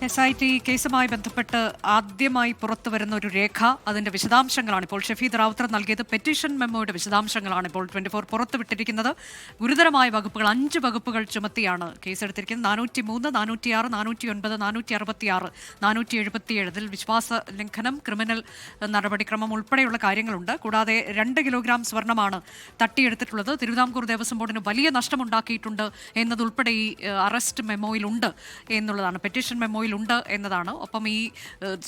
SIT കേസുമായി ബന്ധപ്പെട്ട് ആദ്യമായി പുറത്തുവരുന്ന ഒരു രേഖ, അതിന്റെ വിശദാംശങ്ങളാണ് ഇപ്പോൾ ഷഫീദ് റാവുത്തർ നൽകിയത്. പെറ്റീഷൻ മെമ്മോയുടെ വിശദാംശങ്ങളാണ് ഇപ്പോൾ 24 പുറത്തുവിട്ടിരിക്കുന്നത്. ഗുരുതരമായ വകുപ്പുകൾ 5 വകുപ്പുകൾ ചുമത്തിയാണ് കേസെടുത്തിരിക്കുന്നത്. 403, 406, 409, 466, 477 ഇതിൽ വിശ്വാസ ലംഘനം, ക്രിമിനൽ നടപടിക്രമം ഉൾപ്പെടെയുള്ള കാര്യങ്ങളുണ്ട്. കൂടാതെ 2 കിലോഗ്രാം സ്വർണ്ണമാണ് തട്ടിയെടുത്തിട്ടുള്ളത്. തിരുവിതാംകൂർ ദേവസ്വം ബോർഡിന് വലിയ നഷ്ടമുണ്ടാക്കിയിട്ടുണ്ട് എന്നതുൾപ്പെടെ ഈ അറസ്റ്റ് മെമ്മോയിലുണ്ട് എന്നുള്ളതാണ്, പെറ്റീഷൻ മെമ്മോയിൽ ഉണ്ട് എന്നതാണ്. ഒപ്പം ഈ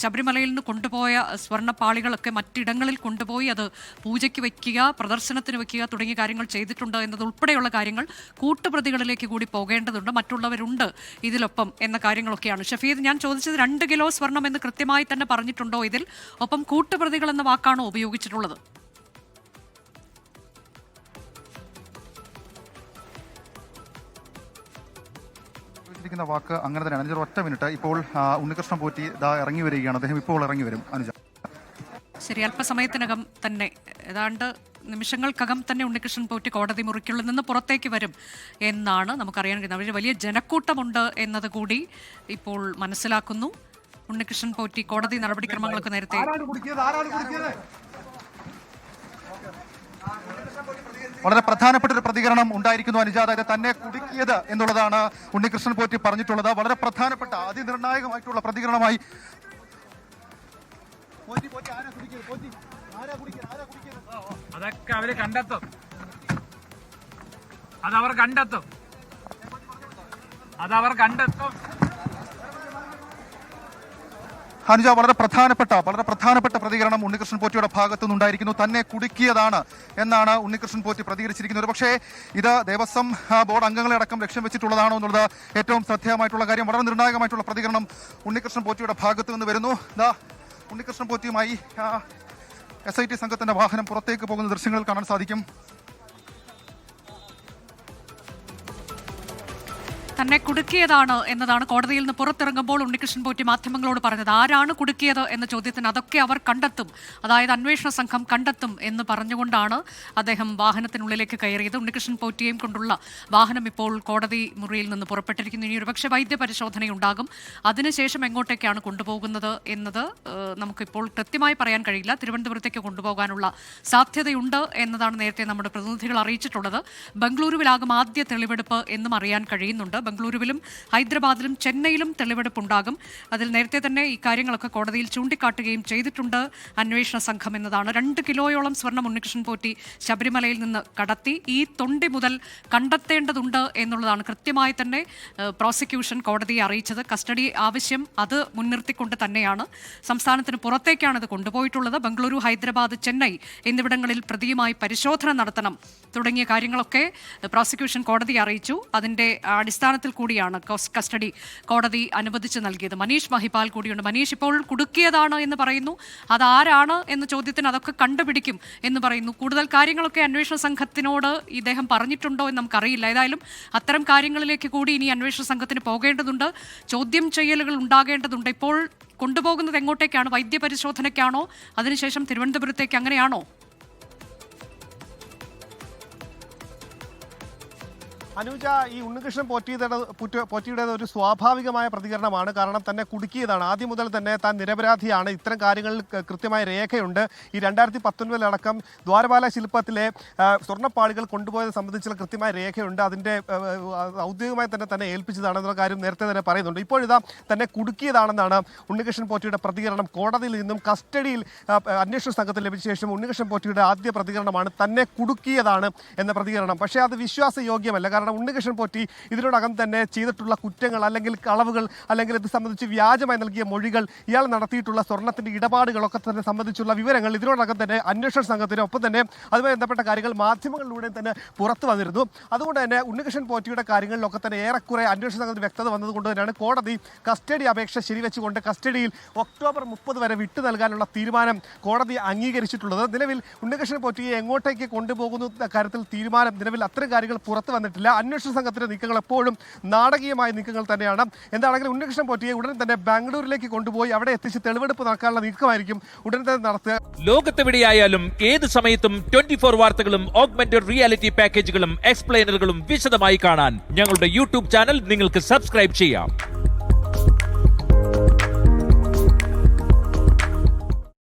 ശബരിമലയിൽ നിന്ന് കൊണ്ടുപോയ സ്വർണ്ണപ്പാളികളൊക്കെ മറ്റിടങ്ങളിൽ കൊണ്ടുപോയി അത് പൂജയ്ക്ക് വയ്ക്കുക, പ്രദർശനത്തിന് വയ്ക്കുക തുടങ്ങിയ കാര്യങ്ങൾ ചെയ്തിട്ടുണ്ട് എന്നതുൾപ്പെടെയുള്ള കാര്യങ്ങൾ കൂട്ടുപ്രതികളിലേക്ക് കൂടി പോകേണ്ടതുണ്ട്. മറ്റുള്ളവരുണ്ട് ഇതിലൊപ്പം എന്ന കാര്യങ്ങളൊക്കെയാണ്. ഷഫീദ്, ഞാൻ ചോദിച്ചത് 2 കിലോ സ്വർണം എന്ന് കൃത്യമായി തന്നെ പറഞ്ഞിട്ടുണ്ടോ ഇതിൽ? ഒപ്പം കൂട്ടുപ്രതികൾ എന്ന വാക്കാണോ ഉപയോഗിച്ചിട്ടുള്ളത്? വാക്ക് അങ്ങനെ തന്നെയാണ്. അനുജ, ഒറ്റ മിനിറ്റ്. ഇപ്പോൾ ഉണ്ണികൃഷ്ണൻ പോറ്റി ഇറങ്ങി വരികയാണ്. അദ്ദേഹം ഇപ്പോൾ ഇറങ്ങി വരും. അനുജ, ശരി, അല്പസമയത്തിനകം തന്നെ, ഏതാണ്ട് നിമിഷങ്ങൾക്കകം തന്നെ ഉണ്ണികൃഷ്ണൻ പോറ്റി കോടതി മുറിക്കുള്ളിൽ നിന്ന് പുറത്തേക്ക് വരും എന്നാണ് നമുക്കറിയാൻ കഴിയുന്നത്. അവർ വലിയ ജനക്കൂട്ടമുണ്ട് എന്നത് കൂടി ഇപ്പോൾ മനസ്സിലാക്കുന്നു. ഉണ്ണികൃഷ്ണൻ പോറ്റി കോടതി നടപടിക്രമങ്ങളൊക്കെ നേരത്തെ വളരെ പ്രധാനപ്പെട്ട ഒരു പ്രതികരണം ഉണ്ടായിരിക്കുന്നു അനുജ. അതായത് തന്നെ കുടുക്കിയത് എന്നുള്ളതാണ് ഉണ്ണികൃഷ്ണൻ പോറ്റി പറഞ്ഞിട്ടുള്ളത്. വളരെ പ്രധാനപ്പെട്ട അതിനിർണായകമായിട്ടുള്ള പ്രതികരണമായി അതൊക്കെ അവര് കണ്ടെത്തും, അതവർ കണ്ടെത്തും. അനുജ, വളരെ പ്രധാനപ്പെട്ട പ്രതികരണം ഉണ്ണികൃഷ്ണൻ പോറ്റിയുടെ ഭാഗത്തു നിന്നുണ്ടായിരിക്കുന്നു. തന്നെ കുടുക്കിയതാണ് എന്നാണ് ഉണ്ണികൃഷ്ണൻ പോറ്റി പ്രതികരിച്ചിരിക്കുന്നത്. പക്ഷേ ഇത് ദേവസ്വം ബോർഡ് അംഗങ്ങളെ അടക്കം ലക്ഷ്യം വെച്ചിട്ടുള്ളതാണോ എന്നുള്ളത് ഏറ്റവും ശ്രദ്ധേയമായിട്ടുള്ള കാര്യം. വളരെ നിർണായകമായിട്ടുള്ള പ്രതികരണം ഉണ്ണികൃഷ്ണൻ പോറ്റിയുടെ ഭാഗത്തു നിന്ന് വരുന്നു. ഉണ്ണികൃഷ്ണൻ പോറ്റിയുമായി SIT സംഘത്തിന്റെ വാഹനം പുറത്തേക്ക് പോകുന്ന ദൃശ്യങ്ങൾ കാണാൻ സാധിക്കും. തന്നെ കുടുക്കിയതാണ് എന്നതാണ് കോടതിയിൽ നിന്ന് പുറത്തിറങ്ങുമ്പോൾ ഉണ്ണികൃഷ്ണൻ പോറ്റി മാധ്യമങ്ങളോട് പറഞ്ഞത്. ആരാണ് കുടുക്കിയത് എന്ന ചോദ്യത്തിന് അതൊക്കെ അവർ കണ്ടെത്തും, അതായത് അന്വേഷണ സംഘം കണ്ടെത്തും എന്ന് പറഞ്ഞുകൊണ്ടാണ് അദ്ദേഹം വാഹനത്തിനുള്ളിലേക്ക് കയറിയത്. ഉണ്ണികൃഷ്ണൻ പോറ്റിയെയും കൊണ്ടുള്ള വാഹനം ഇപ്പോൾ കോടതി മുറിയിൽ നിന്ന് പുറപ്പെട്ടിരിക്കുന്നു. ഇനി ഒരുപക്ഷെ വൈദ്യപരിശോധനയുണ്ടാകും. അതിനുശേഷം എങ്ങോട്ടേക്കാണ് കൊണ്ടുപോകുന്നത് എന്നത് നമുക്കിപ്പോൾ കൃത്യമായി പറയാൻ കഴിയില്ല. തിരുവനന്തപുരത്തേക്ക് കൊണ്ടുപോകാനുള്ള സാധ്യതയുണ്ട് എന്നതാണ് നേരത്തെ നമ്മുടെ പ്രതിനിധികൾ അറിയിച്ചിട്ടുള്ളത്. ബംഗളൂരുവിലാകും ആദ്യ തെളിവെടുപ്പ് എന്നും അറിയാൻ കഴിയുന്നുണ്ട്. ബംഗളൂരുവിലും ഹൈദരാബാദിലും ചെന്നൈയിലും തെളിവെടുപ്പുണ്ടാകും. അതിൽ നേരത്തെ തന്നെ ഈ കാര്യങ്ങളൊക്കെ കോടതിയിൽ ചൂണ്ടിക്കാട്ടുകയും ചെയ്തിട്ടുണ്ട് അന്വേഷണ സംഘം എന്നതാണ്. 2 കിലോയോളം സ്വർണം ഉണ്ണികൃഷ്ണൻ പോറ്റി ശബരിമലയിൽ നിന്ന് കടത്തി. ഈ തൊണ്ടി മുതൽ കണ്ടെത്തേണ്ടതുണ്ട് എന്നുള്ളതാണ് കൃത്യമായി തന്നെ പ്രോസിക്യൂഷൻ കോടതിയെ അറിയിച്ചത്. കസ്റ്റഡി ആവശ്യം അത് മുൻനിർത്തിക്കൊണ്ട് തന്നെയാണ്. സംസ്ഥാനത്തിന് പുറത്തേക്കാണ് ഇത് കൊണ്ടുപോയിട്ടുള്ളത്. ബംഗളൂരു, ഹൈദരാബാദ്, ചെന്നൈ എന്നിവിടങ്ങളിൽ പ്രതിയുമായി പരിശോധന നടത്തണം തുടങ്ങിയ കാര്യങ്ങളൊക്കെ പ്രോസിക്യൂഷൻ കോടതിയെ അറിയിച്ചു. അതിന്റെ അടിസ്ഥാനത്തിൽ കൂടിയാണ് കസ്റ്റഡി കോടതി അനുവദിച്ച് നൽകിയത്. മനീഷ് മഹിപാൽ കൂടിയുണ്ട്. മനീഷ്, ഇപ്പോൾ കുടുക്കിയതാണ് എന്ന് പറയുന്നു, അതാരാണ് എന്ന ചോദ്യത്തിന് അതൊക്കെ കണ്ടുപിടിക്കും എന്ന് പറയുന്നു. കൂടുതൽ കാര്യങ്ങളൊക്കെ അന്വേഷണ സംഘത്തിനോട് ഇദ്ദേഹം പറഞ്ഞിട്ടുണ്ടോ എന്ന് നമുക്കറിയില്ല. ഏതായാലും അത്തരം കാര്യങ്ങളിലേക്ക് കൂടി ഇനി അന്വേഷണ സംഘത്തിന് പോകേണ്ടതുണ്ട്. ചോദ്യം ചെയ്യലുകൾ ഉണ്ടാകേണ്ടതുണ്ട്. ഇപ്പോൾ കൊണ്ടുപോകുന്നത് എങ്ങോട്ടേക്കാണ്? വൈദ്യപരിശോധനയ്ക്കാണോ? അതിനുശേഷം തിരുവനന്തപുരത്തേക്ക്, അങ്ങനെയാണോ? അനുജ, ഈ ഉണ്ണികൃഷ്ണൻ പോറ്റിയുടെ ഒരു സ്വാഭാവികമായ പ്രതികരണമാണ്. കാരണം തന്നെ കുടുക്കിയതാണ്. ആദ്യം മുതൽ തന്നെ താൻ നിരപരാധിയാണ്, ഇത്തരം കാര്യങ്ങളിൽ കൃത്യമായ രേഖയുണ്ട്. ഈ 2019 ദ്വാരപാല ശില്പത്തിലെ സ്വർണ്ണപ്പാളികൾ കൊണ്ടുപോയത് സംബന്ധിച്ചുള്ള കൃത്യമായ രേഖയുണ്ട്. അതിൻ്റെ ഔദ്യോഗികമായി തന്നെ ഏൽപ്പിച്ചതാണെന്നുള്ള കാര്യം നേരത്തെ തന്നെ പറയുന്നുണ്ട്. ഇപ്പോഴിതാ തന്നെ കുടുക്കിയതാണെന്നാണ് ഉണ്ണികൃഷ്ണൻ പോറ്റിയുടെ പ്രതികരണം. കോടതിയിൽ നിന്നും കസ്റ്റഡിയിൽ അന്വേഷണ സംഘത്തിൽ ലഭിച്ച ശേഷം ഉണ്ണികൃഷ്ണൻ പോറ്റിയുടെ ആദ്യ പ്രതികരണമാണ് തന്നെ കുടുക്കിയതാണ് എന്ന പ്രതികരണം. പക്ഷേ അത് വിശ്വാസയോഗ്യമല്ല. കാരണം ഉണ്ണികൃഷ്ണൻ പോറ്റി ഇതിനോടകം തന്നെ ചെയ്തിട്ടുള്ള കുറ്റങ്ങൾ, അല്ലെങ്കിൽ കളവുകൾ, അല്ലെങ്കിൽ ഇത് സംബന്ധിച്ച് വ്യാജമായി നൽകിയ മൊഴികൾ, ഇയാൾ നടത്തിയിട്ടുള്ള സ്വർണ്ണത്തിന്റെ ഇടപാടുകളൊക്കെ തന്നെ സംബന്ധിച്ചുള്ള വിവരങ്ങൾ ഇതിനോടകം തന്നെ അന്വേഷണ സംഘത്തിന് ഒപ്പം തന്നെ അതുമായി ബന്ധപ്പെട്ട കാര്യങ്ങൾ മാധ്യമങ്ങളിലൂടെ തന്നെ പുറത്തു വന്നിരുന്നു. അതുകൊണ്ട് തന്നെ ഉണ്ണികൃഷ്ണൻ പോറ്റിയുടെ കാര്യങ്ങളിലൊക്കെ തന്നെ ഏറെക്കുറെ അന്വേഷണ സംഘത്തിന് വ്യക്തത വന്നതുകൊണ്ട് തന്നെയാണ് കോടതി കസ്റ്റഡി അപേക്ഷ ശരിവെച്ചുകൊണ്ട് കസ്റ്റഡിയിൽ ഒക്ടോബർ 30 വരെ വിട്ടു നൽകാനുള്ള തീരുമാനം കോടതി അംഗീകരിച്ചിട്ടുള്ളത്. നിലവിൽ ഉണ്ണികൃഷ്ണൻ പോറ്റിയെ എങ്ങോട്ടേക്ക് കൊണ്ടുപോകുന്ന കാര്യത്തിൽ തീരുമാനം നിലവിൽ അത്തരം കാര്യങ്ങൾ പുറത്തു വന്നിട്ടില്ല. അന്വേഷണ സംഘത്തിന്റെ നീക്കങ്ങൾ എപ്പോഴും നാടകീയമായ നീക്കങ്ങൾ തന്നെയാണ്. എന്താണെങ്കിലും ഉണ്ണികൃഷ്ണൻ പോറ്റിയെ ഉടൻ തന്നെ ബാംഗ്ലൂരിലേക്ക് കൊണ്ടുപോയി അവിടെ എത്തിച്ച് തെളിവെടുപ്പ് നടക്കാനുള്ള നീക്കമായിരിക്കും ഉടൻ തന്നെ നടത്തുക. ലോകത്തെവിടെയായാലും ഏത് സമയത്തും 24 വാർത്തകളും ഓഗ്മെന്റഡ് റിയാലിറ്റി പാക്കേജുകളും എക്സ്പ്ലെയിനറുകളും വിശദമായി കാണാൻ ഞങ്ങളുടെ യൂട്യൂബ് ചാനൽ നിങ്ങൾക്ക് സബ്സ്ക്രൈബ് ചെയ്യാം.